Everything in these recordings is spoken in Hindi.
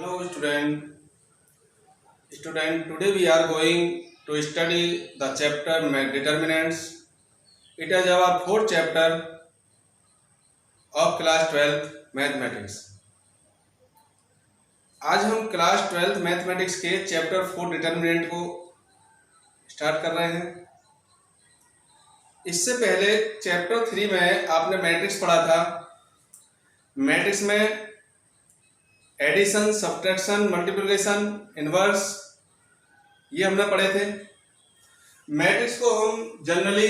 Hello student, today we are going to study the chapter determinants. It is our fourth chapter of class 12th mathematics. आज हम क्लास 12th मैथमेटिक्स के चैप्टर 4 डिटर्मिनेंट को स्टार्ट कर रहे हैं। इससे पहले चैप्टर 3 में आपने मैट्रिक्स पढ़ा था। मैट्रिक्स में एडिशन, सब्ट्रैक्शन, मल्टीप्लिकेशन, इनवर्स ये हमने पढ़े थे। मैट्रिक्स को हम जनरली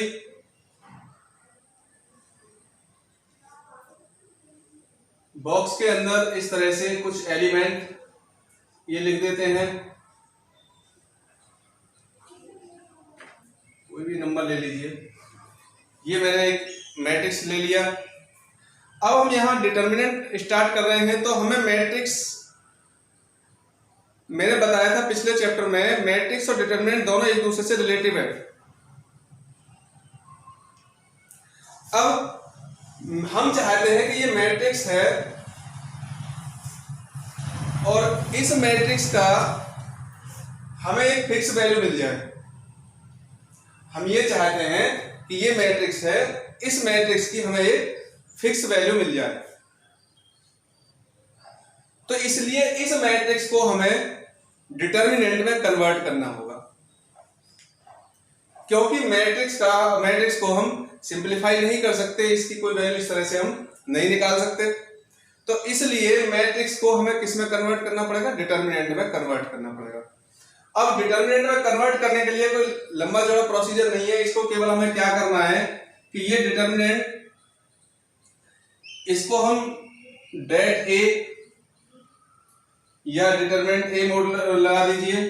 बॉक्स के अंदर इस तरह से कुछ एलिमेंट ये लिख देते हैं, कोई भी नंबर ले लीजिए। ये मैंने एक मैट्रिक्स ले लिया। अब हम यहाँ डिटर्मिनेंट स्टार्ट कर रहे हैं, तो हमें मैट्रिक्स, मैंने बताया था पिछले चैप्टर में, मैट्रिक्स और डिटर्मिनेंट दोनों एक दूसरे से रिलेटिव है। अब हम चाहते हैं कि ये मैट्रिक्स है और इस मैट्रिक्स का हमें एक फिक्स वैल्यू मिल जाए। हम ये चाहते हैं कि ये मैट्रिक्स है, इस मैट्रिक्स की हमें एक फिक्स वैल्यू मिल जाए। तो इसलिए इस मैट्रिक्स को हमें डिटर्मिनेंट में कन्वर्ट करना होगा, क्योंकि मैट्रिक्स को हम सिंपलीफाई नहीं कर सकते, इसकी कोई वैल्यू इस तरह से हम नहीं निकाल सकते। तो इसलिए मैट्रिक्स को हमें किस में कन्वर्ट करना पड़ेगा? डिटर्मिनेंट में कन्वर्ट करना पड़ेगा। अब डिटर्मिनेंट में कन्वर्ट करने के लिए कोई लंबा चौड़ा प्रोसीजर नहीं है। इसको केवल हमें क्या करना है कि ये डिटर्मिनेंट, इसको हम डेट ए या डिटरमिनेंट ए मोड लगा दीजिए,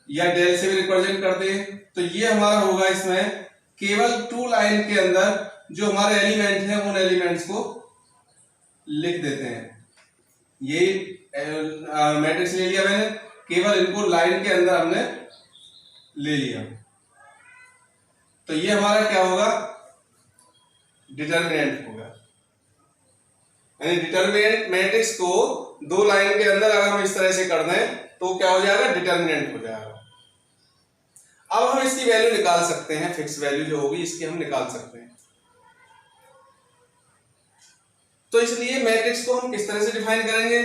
या डेल से भी रिप्रेजेंट कर दें। तो ये हमारा होगा, इसमें केवल टू लाइन के अंदर जो हमारे एलिमेंट हैं उन एलिमेंट्स को लिख देते हैं। यही मैट्रिक्स ले लिया मैंने, केवल इनको लाइन के अंदर हमने ले लिया। तो ये हमारा क्या होगा? डिटर्मिनेंट होगा। यानी डिटर्मिनेंट मैट्रिक्स को दो लाइन के अंदर अगर हम इस तरह से कर दें तो क्या हो जाएगा? डिटर्मिनेंट हो जाएगा। अब हम इसकी वैल्यू निकाल सकते हैं, फिक्स वैल्यू जो होगी इसकी हम निकाल सकते हैं। तो इसलिए मैट्रिक्स को हम किस तरह से डिफाइन करेंगे?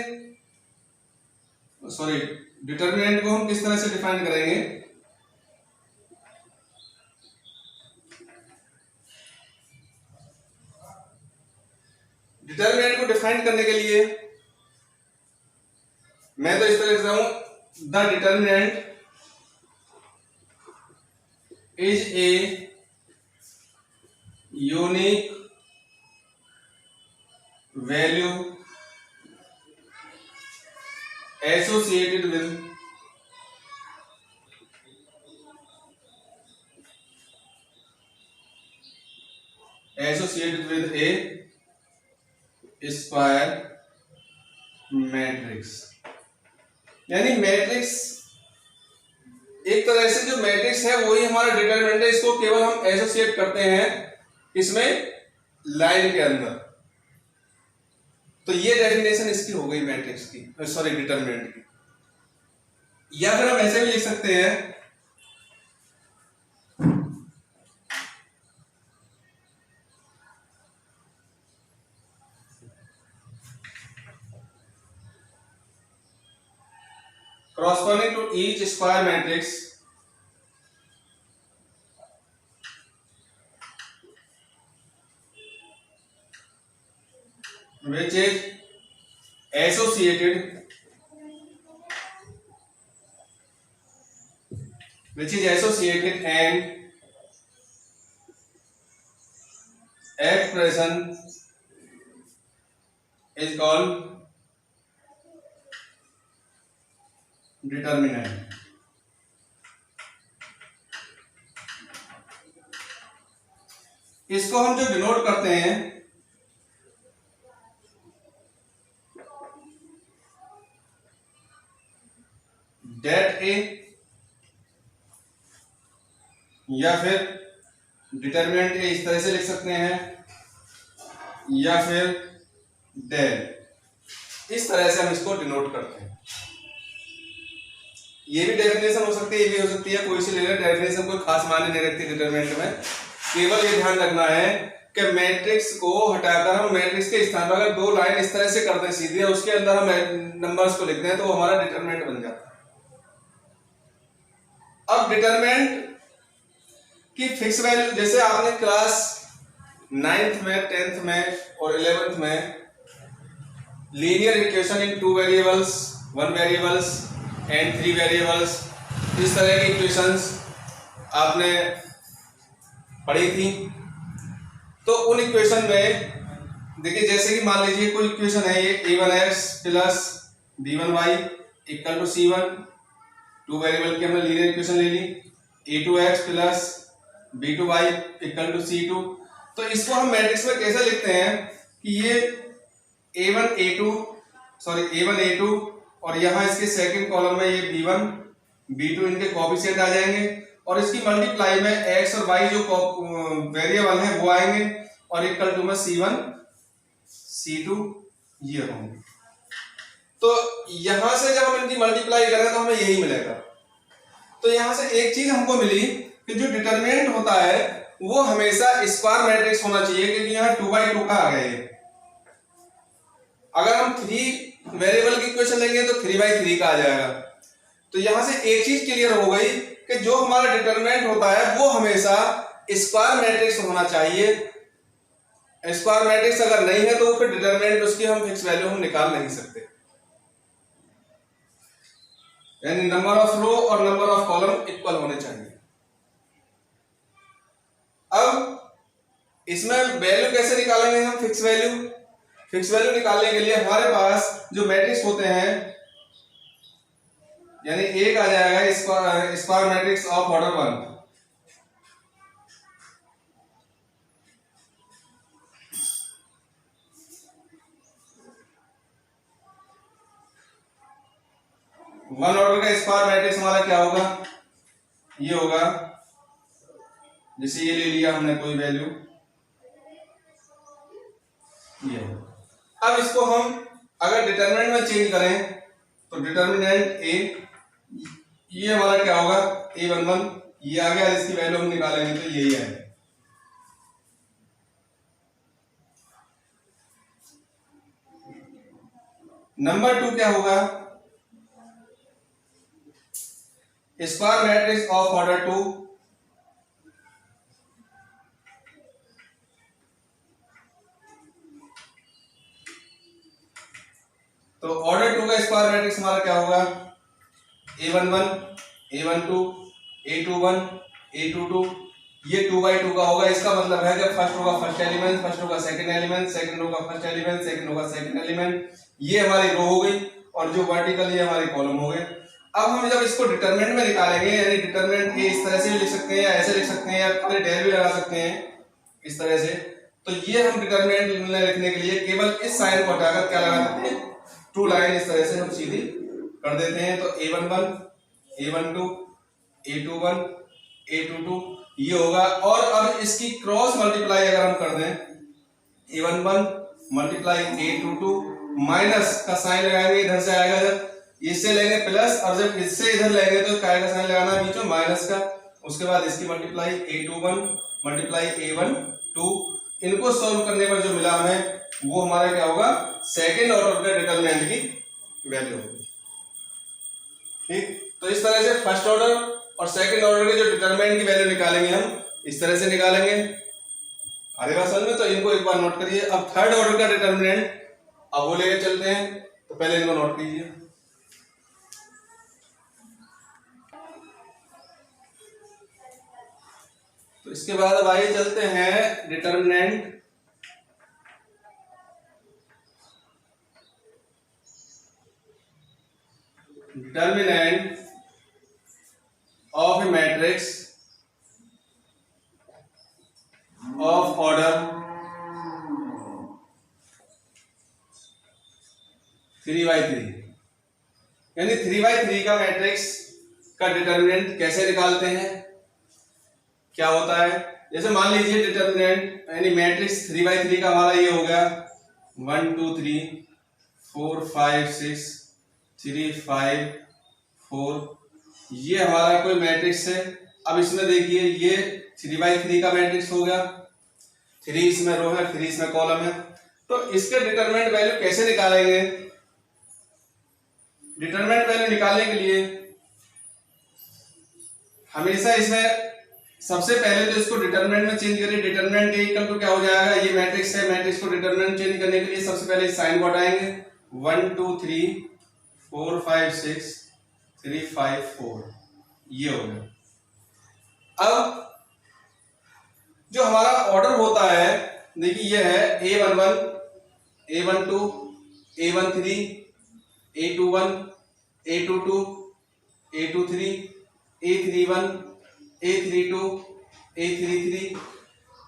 सॉरी, डिटर्मिनेंट को हम किस तरह से डिफाइन करेंगे? डिटर्मिनेंट को डिफाइन करने के लिए मैं तो इस तरह से हूं, the determinant is a unique value associated with A square matrix. यानी मैट्रिक्स एक तरह से जो मैट्रिक्स है वही हमारा डिटरमिनेंट है। इसको केवल हम एसोसिएट करते हैं इसमें लाइन के अंदर। तो ये डेफिनेशन इसकी हो गई मैट्रिक्स की, सॉरी डिटरमिनेंट की। या फिर हम ऐसे भी लिख सकते हैं, corresponding to each square matrix which is associated and expression is called determinant. इसको हम जो डिनोट करते हैं डेट ए, या फिर डिटर्मिनेंट ए इस तरह से लिख सकते हैं, या फिर डेल, इस तरह से हम इसको डिनोट करते हैं। ये भी डेफिनेशन हो सकती है, ये भी हो सकती है, कोई सी ले लें, डेफिनेशन कोई खास मायने नहीं रखती डिटरमिनेंट में। केवल ये ध्यान रखना है कि मैट्रिक्स को हटाकर हम मैट्रिक्स के स्थान पर अगर 2 लाइन इस तरह से करते हैं सीधे, उसके अंदर हम नंबर्स को लिखते हैं तो वो हमारा डिटरमिनेंट बन जाता है। अब डिटरमिनेंट की फिक्स वैल्यू, जैसे आपने क्लास 9th में, 10th में और 11th में linear equation in 2 variables, 1 variables and 3 variables, इस तरह की इक्वेशंस आपने पढ़ी थी। तो उन इक्वेशन में देखिए, जैसे कि मान लीजिए कोई इक्वेशन है ये a1x plus b1y equal to c1, 2 variable की हमने लीनियर इक्वेशन ले ली, a2x plus b2y equal to c2। तो इसको हम मैट्रिक्स में कैसे लिखते हैं कि ये a1 a2 और यहाँ इसके सेकंड कॉलम में ये b1 b2 इनके कोएफिशिएंट आ जाएंगे और इसकी मल्टीप्लाई में x और y जो वेरिएबल है वो आएंगे और इक्वल टू में c1 c2 ये होंगे। तो यहां से जब हम इनकी मल्टीप्लाई करें तो हमें यही मिलेगा। तो यहां से एक चीज हमको मिली कि जो डिटरमिनेंट होता है वो हमेशा स्क्वायर मैट्रिक्स होना चाहिए, क्योंकि यहाँ 2x2 का आ गया है। अगर हम 3 वेरिएबल की इक्वेशन लेंगे तो 3x3 का आ जाएगा। तो यहां से एक चीज क्लियर हो गई कि जो हमारा डिटरमिनेंट होता है वो हमेशा स्क्वायर मैट्रिक्स होना चाहिए। स्क्वायर मैट्रिक्स अगर नहीं है तो फिर डिटरमिनेंट उसकी हम फिक्स वैल्यू हम निकाल नहीं सकते, यानी नंबर ऑफ रो और नंबर ऑफ कॉलम इक्वल होने चाहिए। अब इसमें वैल्यू कैसे निकालेंगे हम? Fix value. फिक्स वैल्यू निकालने के लिए हमारे पास जो मैट्रिक्स होते हैं, यानी एक आ जाएगा square matrix of order 1, one order का स्क्वायर मैट्रिक्स हमारा क्या होगा? ये होगा, जैसे ये ले लिया हमने कोई वैल्यू, ये। अब इसको हम अगर डिटरमिनेंट में चेंज करें तो डिटरमिनेंट ए, ये हमारा क्या होगा? a11 ये आ गया, इसकी वैल्यू हम निकालेंगे तो यही है। नंबर 2 क्या होगा? स्क्वायर मैट्रिक्स ऑफ ऑर्डर 2, तो ऑर्डर 2 का स्क्वायर मैट्रिक्स हमारा क्या होगा? a11 a12 a21 a22, ये 2x2 का होगा। इसका मतलब है कि फर्स्ट रो का फर्स्ट एलिमेंट, फर्स्ट रो का सेकंड एलिमेंट, सेकंड रो का फर्स्ट एलिमेंट, सेकंड रो का सेकंड एलिमेंट, ये हमारी रो हो गई और जो वर्टिकल ये हमारे कॉलम हो गए। अब हम जब इसको डिटरमिनेंट में निकालेंगे, यानी डिटरमिनेंट ए इस तरह से भी लिख सकते हैं या ऐसे लिख सकते हैं या खाली डेल भी लगा सकते हैं इस तरह से। तो ये हम डिटरमिनेंट लिखने के लिए केवल इस साइन को हटाकर क्या लगा देते हैं? 2 लाइन इस तरह से हम सीधी कर देते हैं। तो a11 a12 a21 a22 ये होगा। और अब इसकी क्रॉस मल्टीप्लाई अगर हम कर दें, a11 मल्टीप्लाई a22, माइनस का साइन लगाएंगे, इधर से आएगा, जब इससे लेंगे प्लस और जब इससे इधर लेंगे तो क्या का साइन लगाना है बीच में? माइनस का। उसके बाद इसकी मल्टीप्लाई a21 मल्टीप्लाई a12, इनको सॉल्व करने पर जो मिला हमें वो हमारा क्या होगा? सेकंड ऑर्डर के डिटरमिनेंट की वैल्यू होगी। ठीक, तो इस तरह से फर्स्ट ऑर्डर और सेकंड ऑर्डर के जो डिटरमिनेंट की वैल्यू निकालेंगे हम इस तरह से निकालेंगे। आगे बात समझ में? तो इनको एक बार नोट करिए। अब थर्ड ऑर्डर का डिटरमिनेंट अब वो लेके चलते हैं, तो पहले इनको नोट कीजिए। तो इसके बाद अब आइए चलते हैं determinant of A matrix of order 3x3, यानी 3x3 का मैट्रिक्स का डिटरमिनेंट कैसे निकालते हैं, क्या होता है? जैसे मान लीजिए डिटरमिनेंट यानी मैट्रिक्स 3x3 का हमारा ये हो गया 1 2 3 4 5 6 3 5 4 ये हमारा कोई मैट्रिक्स है। अब इसमें देखिए ये 3/3 का मैट्रिक्स हो गया, 3 इसमें रो है, 3 इसमें कॉलम है। तो इसके डिटरमिनेंट वैल्यू कैसे निकालेंगे? डिटरमिनेंट वैल्यू निकालने के लिए हमेशा इसमें सबसे पहले तो इसको डिटरमिनेंट में चेंज करिए। डिटरमिनेंट इक्वल टू क्या हो जाएगा, ये मैट्रिक्स है, मैट्रिक्स को डिटरमिनेंट चेंज करने के लिए सबसे पहले साइन को हटाएंगे। 1 2 3 4 5 6 3 5 4 ये हो गया। अब जो हमारा ऑर्डर होता है, देखिए ये है A11 A12 A13 A21 A22 A23 A31 A32 A33।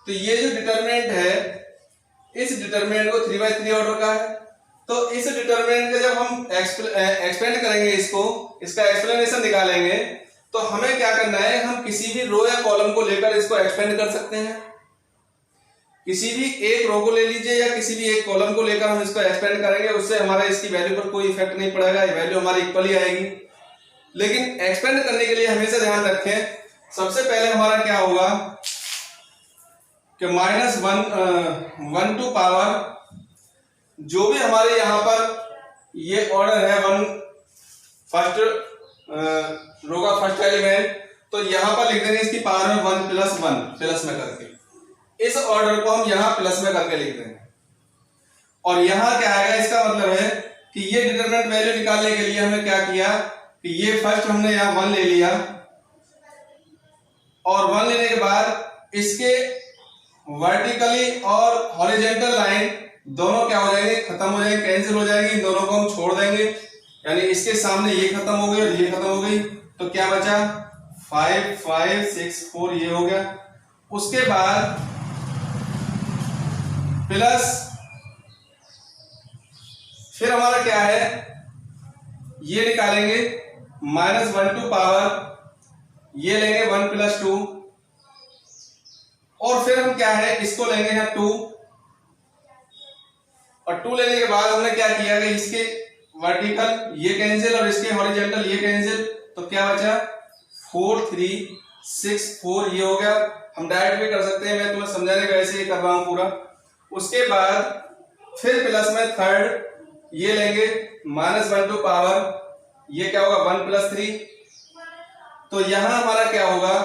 तो ये जो डिटरमिनेंट है, इस डिटरमिनेंट को 3/3 ऑर्डर का है। तो इस डिटरमिनेंट का जब हम एक्सपेंड करेंगे, इसका एक्सप्लेनेशन निकालेंगे, तो हमें क्या करना है, हम किसी भी रो या कॉलम को लेकर इसको एक्सपेंड कर सकते हैं। किसी भी एक रो को ले लीजिए या किसी भी एक कॉलम को लेकर हम इसको एक्सपेंड करेंगे, उससे हमारा इसकी वैल्यू पर कोई इफेक्ट नहीं पड़ेगा, ये वैल्यू हमारी इक्वल ही आएगी। लेकिन एक्सपेंड करने के लिए हमेशा ध्यान रखें, सबसे पहले हमारा क्या होगा कि -1 टू पावर जो भी हमारे यहाँ पर ये ऑर्डर है, फर्स्ट रो का फर्स्ट एलिमेंट, तो यहाँ पर लिख देंगे इसकी पावर में 1 + 1 प्लस में करके, इस ऑर्डर को हम यहाँ प्लस में करके लिख देंगे। और यहाँ क्या आएगा, इसका मतलब है कि ये डिटरमिनेंट वैल्यू निकालने के लिए हमने क्या किया कि ये फर्स्ट हमने यहाँ 1 ले लिया, और 1 लेने के बाद इसके वर्टिकली और हॉरिजॉन्टल लाइन दोनों क्या हो जाएंगे, खत्म हो जाएंगे, कैंसिल हो जाएंगे, इन दोनों को हम छोड़ देंगे। यानी इसके सामने ये खत्म हो गई और ये खत्म हो गई, तो क्या बचा 5 5 6 4 ये हो गया। उसके बाद प्लस, फिर हमारा क्या है, ये निकालेंगे -1 टू पावर, ये लेंगे 1 + 2, और फिर हम क्या है इसको लेंगे यहाँ 2, और 2 लेने के बाद हमने क्या किया कि इसके वर्टिकल ये कैंसिल और इसके हॉरिजॉन्टल ये कैंसिल, तो क्या बचा 4 3 6 4 ये हो गया। हम डायरेक्ट भी कर सकते हैं, मैं तुम्हें समझाने का ऐसे ही कर रहा हूं पूरा। उसके बाद फिर प्लस में थर्ड ये लेंगे -1 टू पावर, ये क्या होगा 1 + 3, तो यहां हमारा क्या होगा,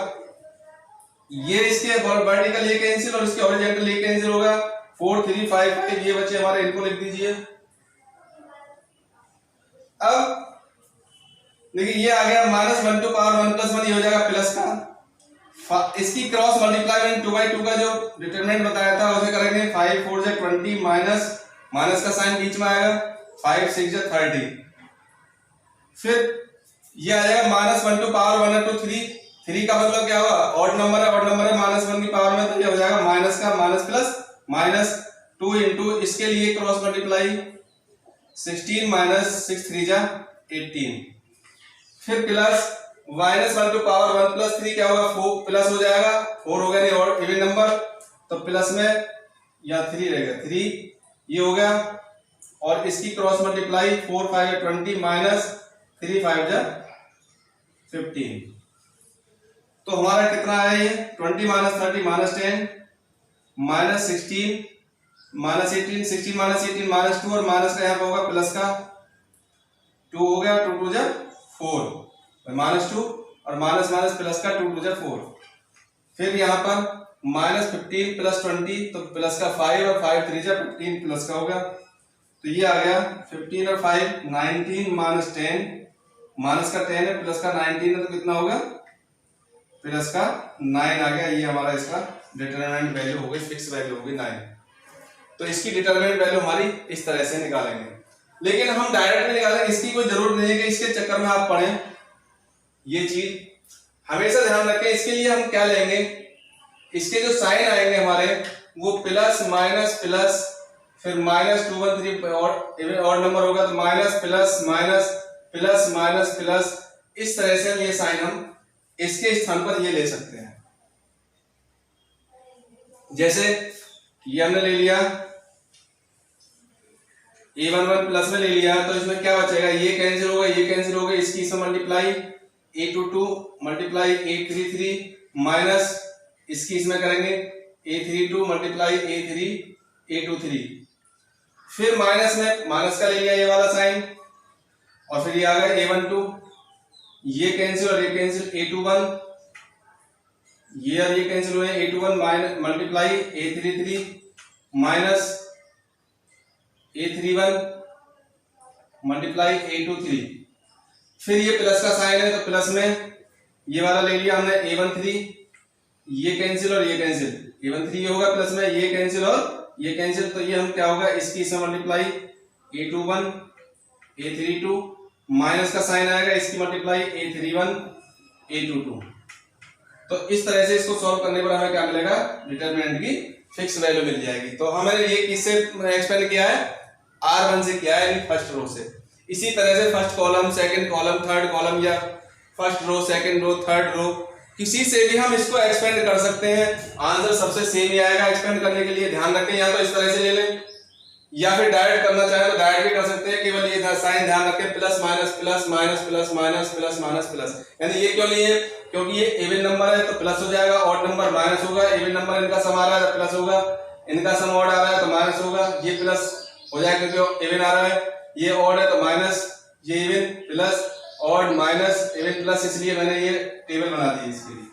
ये इसके वर्टिकल ये कैंसिल और इसके हॉरिजॉन्टल ये कैंसिल होगा, 4 3 5 5 ये बचे हमारे, इनको लिख दीजिए। अब देखिए ये आ गया -1 टू पावर 1 + 1 ये हो जाएगा प्लस का, इसकी क्रॉस मल्टीप्लाई 2/2 का जो डिटरमिनेंट बताया था उसे करेंगे, 5 4 जा 20 माइनस का साइन बीच में आएगा, 5 6 जा 30, फिर ये आ जाएगा -1 टू पावर 1 टू 3, 3 का मतलब क्या होगा, ऑड नंबर है, -1 की पावर में, तो ये हो जाएगा माइनस का माइनस प्लस -2 इंटू इसके लिए क्रॉस मल्टीप्लाई 16 6 3 जा 18, फिर प्लस -1 टू पावर 1 + 3 क्या होगा, 4 प्लस हो जाएगा, 4 होगा नहीं और इवन नंबर, तो प्लस में या 3 रहेगा, 3 ये हो गया, और इसकी क्रॉस मल्टीप्लाई 4 5 या 20 -3 5 जा 15, तो हमारा कितना है ये 20 -30 -10 -16 -18 16 -18 -2 और माइनस का यहाँ पे होगा प्लस का 2 हो गया, 2 2 जा 4 -2 और माइनस प्लस का 2 2 जा 4, फिर यहाँ पर -15 + 20 तो प्लस का 5 और 5 3 जा 15 प्लस का होगा, तो ये आ गया 15 और 5 19 -10 माइनस का 10 है प्लस का 19 है, तो कितना होगा प्लस का 9 आ गया। ये हमारा इसका डिटरमिनेंट वैल्यू हो गई, फिक्स वैल्यू होगी 9। तो इसकी डिटरमिनेंट वैल्यू हमारी इस तरह से निकालेंगे, लेकिन हम डायरेक्ट में निकालेंगे, इसकी कोई जरूरत नहीं है कि इसके चक्कर में आप पढ़ें, ये चीज हमेशा ध्यान रखें। इसके लिए हम क्या लेंगे, इसके जो साइन आएंगे हमारे वो प्लस माइनस प्लस, फिर -2 1 3 और नंबर होगा तो minus plus minus plus minus plus, इस तरह से ये साइन हम इसके स्थान पर ये ले सकते हैं। जैसे ये हमने ले लिया A11 प्लस में ले लिया, तो इसमें क्या बचेगा, ये कैंसिल होगा, ये कैंसिल होगा, इसकी इसमें multiply A22 multiply A33 minus इसकी इसमें करेंगे A32 मल्टीप्लाई A23, फिर माइनस में माइनस का ले लिया ये वाला साइन, और फिर ये आ गया A12, ये कैंसिल और ये कैंसिल, A21 ये और ये कैंसिल हुए, A21 minus multiply A33 minus A31 multiply A23, फिर ये प्लस का साइन है तो प्लस में ये वाला ले लिया हमने A13, ये कैंसिल और ये कैंसिल, A13 ये होगा प्लस में, ये कैंसिल और ये कैंसिल, तो ये हम क्या होगा इसकी इसमें मल्टीप्लाई A21 A32 माइनस का साइन आएगा, इसकी मल्टीप्लाई A31 A22। तो इस तरह से इसको सॉल्व करने पर हमें क्या मिलेगा, डिटरमिनेंट की फिक्स वैल्यू मिल जाएगी। तो हमने ये किससे एक्सपेंड किया है, R1 से किया है, यानी फर्स्ट रो से। इसी तरह से first column, second column, third column या first row, second row, third row, किसी से भी हम इसको एक्सपेंड कर सकते हैं, आंसर सबसे सेम ही आएगा। एक्सपेंड करने के लिए ध्यान रखें, या तो इस तरह से ले लें या फिर डायरेक्ट करना चाहे तो डायरेक्ट भी कर सकते हैं, केवल ये साइन ध्यान रखें plus minus plus minus plus minus plus minus plus, यानी ये क्यों लिए, क्योंकि ये इवन नंबर है तो प्लस हो जाएगा, ऑड नंबर माइनस होगा, इवन नंबर इनका सम आ रहा है तो प्लस होगा, इनका सम ऑड आ रहा है तो माइनस होगा, ये प्लस हो जाएगा क्योंकि इवन आ रहा है, ये ऑड है तो माइनस, ये even plus odd minus even plus, इसलिए मैंने ये टेबल बना दी इसके लिए,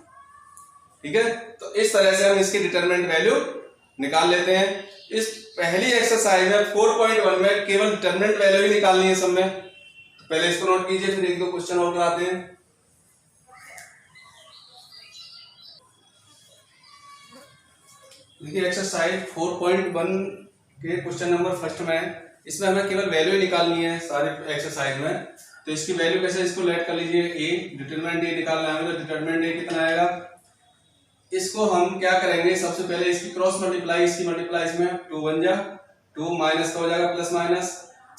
ठीक है। तो इस तरह से हम इसकी डिटरमिनेंट वैल्यू निकाल लेते हैं। इस पहली एक्सरसाइज में 4.1 में केवल डिटरमिनेंट वैल्यू ही निकालनी है सब में, तो पहले इसको नोट कीजिए, फिर एक दो क्वेश्चन और कराते हैं। देखिए एक्सरसाइज 4.1 के क्वेश्चन नंबर फर्स्ट में, इसमें हमें केवल वैल्यू निकालनी है सारे एक्सरसाइज में। तो इसकी वैल्यू कैसे, इसको लेट कर लीजिए, a डिटरमिनेंट a निकालना है, तो डिटरमिनेंट a कितना आएगा, इसको हम क्या करेंगे, सबसे पहले इसकी क्रॉस मल्टीप्लाई, इसकी मल्टीप्लाई इसमें 2 बन जा 2 माइनस का हो जाएगा प्लस माइनस,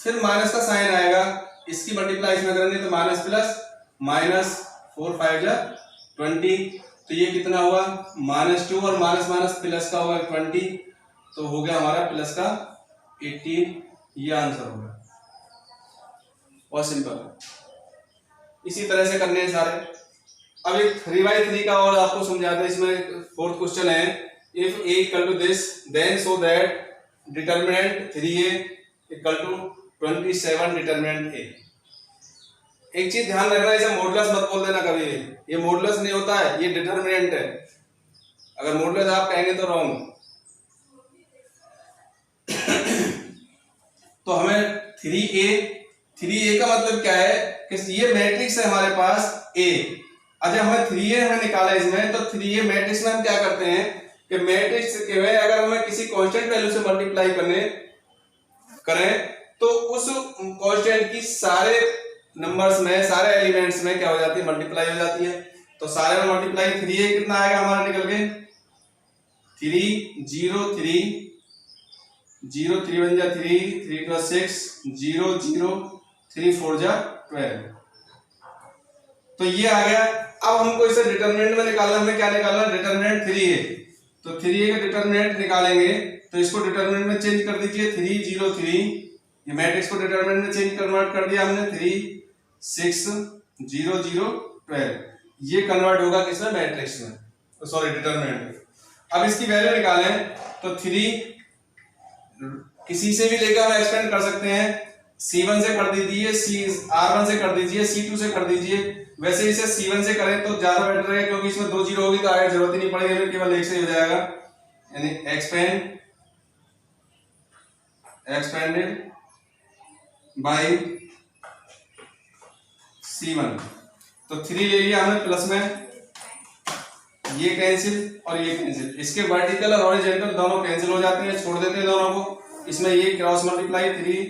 फिर माइनस का साइन आएगा, इसकी मल्टीप्लाई इसमें करेंगे तो माइनस प्लस माइनस 4 5 जा 20, तो ये कितना हुआ -2 और माइनस माइनस प्लस का होगा 20, तो हो गया हमारा प्लस का 18, ये आंसर होगा। और सिंपल इसी तरह से करने हैं सारे। अब एक 3/3 का और आपको समझाते हैं, इसमें फोर्थ क्वेश्चन है, if a equal to this then so that determinant 3a equal to 27 determinant a। एक चीज ध्यान रखना, इसे मॉडुलस मत बोल देना कभी भी, ये मॉडुलस नहीं होता है, ये डिटरमिनेंट है, अगर मॉडुलस आप कहेंगे तो रॉन्ग। तो हमें 3a का मतलब क्या है कि ये मैट्रिक्स है हमारे पास a, अच्छा हमें 3a हमें निकाला इसमें, तो 3a मैट्रिक्स में हम क्या करते हैं कि मैट्रिक्स के में अगर हमें किसी कांस्टेंट वैल्यू से मल्टीप्लाई करें तो उस कांस्टेंट की सारे नंबर्स में, सारे एलिमेंट्स में क्या हो जाती है, मल्टीप्लाई हो जाती है। तो सारे में मल्टीप्लाई 3a कितना आएगा हमारा निकल के 3 0 3 0 3 1 जा 3 3 2 6 0 0 3 4 जा 12, तो ये आ गया। अब हमको इसे डिटरमिनेंट में निकालना, हमें क्या निकालना, डिटरमिनेंट 3a, तो 3a का डिटरमिनेंट निकालेंगे तो इसको डिटरमिनेंट में चेंज कर दीजिए 3 0 3, ये मैट्रिक्स को डिटरमिनेंट में चेंज कन्वर्ट कर दिया हमने 3 6 0 0 12, ये कन्वर्ट होगा किसमें, मैट्रिक्स में, सॉरी डिटरमिनेंट में। अब इसकी वैल्यू निकालें तो 3 किसी से भी लेकर हम एक्सपेंड कर सकते हैं, C1 से कर दीजिए, R1 से कर दीजिए, C2 से कर दीजिए। वैसे इसे C1 से करें तो ज्यादा बेटर है, क्योंकि इसमें 2 जीरो होगी तो आगे जरूरत ही नहीं पड़ेगी, हमें केवल एक से ही हो जाएगा, यानी एक्सपेंडेड बाय C1। तो 3 ले लिया हमने प्लस में, ये कैंसिल और ये कैंसिल, इसके वर्टिकल और हॉरिजॉन्टल दोनों कैंसिल हो जाते हैं, छोड़ देते हैं दोनों को। इसमें ये क्रॉस मल्टीप्लाई 3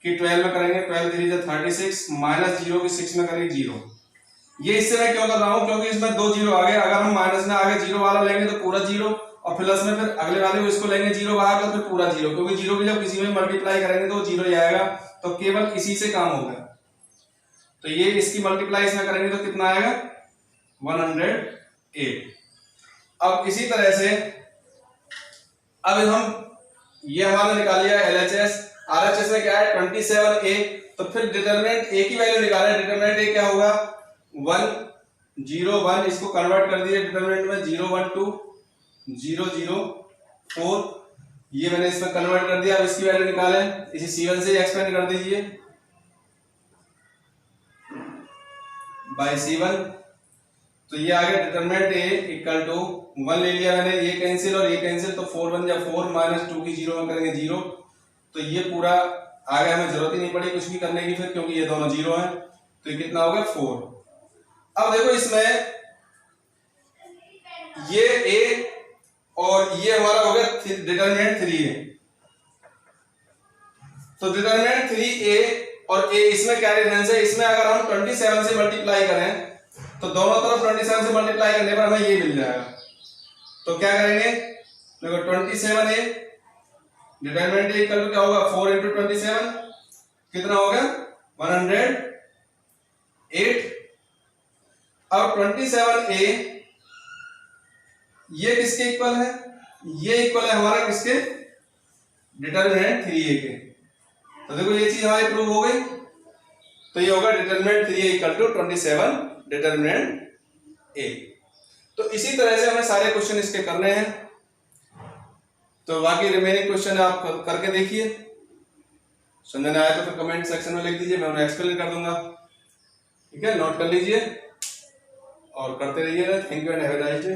की 12 में करेंगे, 12 3 जा 36 माइनस 0 की 6 में करेंगे 0। ये इससे मैं क्यों कर रहा हूं, क्योंकि इसमें 2 जीरो आ गए, अगर हम माइनस में आगे 0 वाला लेंगे तो पूरा 0, और प्लस में फिर अगले वाले को इसको लेंगे 0 बाहर तो फिर पूरा 0, क्योंकि 0 भी जब किसी में मल्टीप्लाई करेंगे तो 0 ही आएगा, तो केवल इसी से काम होगा। तो ये इसकी मल्टीप्लाई इसमें करेंगे तो कितना आएगा 108। अब इसी तरह से अब हम ये हमारा निकाल लिया LHS, RHS में क्या है 27a, तो फिर डिटरमिनेंट a की वैल्यू निकालें, डिटरमिनेंट a क्या होगा 1 0 1 इसको कन्वर्ट कर दिए डिटरमिनेंट में 0 1 2 0 0 4 ये मैंने इसमें कन्वर्ट कर दिया। अब इसकी वैल्यू निकालें, इसे C1 से एक्सपेंड कर दीजिए बाय C1। तो ये आ गया डिटरमिनेंट A इक्वल टू 1 ले लिया मैंने, ये कैंसिल और ये कैंसिल, तो 4 1 जा 4 माइनस 2 की 0 में करेंगे 0, तो ये पूरा आ गया, हमें जरूरत ही नहीं पड़ी कुछ भी करने की फिर, क्योंकि ये दोनों 0 हैं। तो ये कितना हो गया 4। अब देखो इसमें ये A और ये हमारा हो गया डिटरमिनेंट 3A। तो डिटरमिनेंट 3A और A इसमें क्या डिफरेंस है, इसमें अगर हम 27 से मल्टीप्लाई करें तो दोनों तरफ 27 से मल्टीप्लाई करने पर हमें ये मिल जाएगा। तो क्या करेंगे, देखो 27A determinant A equal to क्या होगा 4 इंटू 27 कितना हो गया 108। अब 27A ये किसके इक्वल है, ये इक्वल है हमारा किसके, डिटरमिनेंट 3A के। तो देखो ये चीज हमारी प्रूव हो गई। तो ये होगा determinant 3A equal to 27 determinant A। तो इसी तरह से हमें सारे क्वेश्चन इसके करने हैं। तो बाकी रिमेनिंग क्वेश्चन आप करके देखिए, समझ में आया तो फिर कमेंट सेक्शन में लिख दीजिए, मैं उन्हें एक्सप्लेन कर दूंगा। ठीक है, नोट कर लीजिए और करते रहिएगा। Thank you and have a nice day.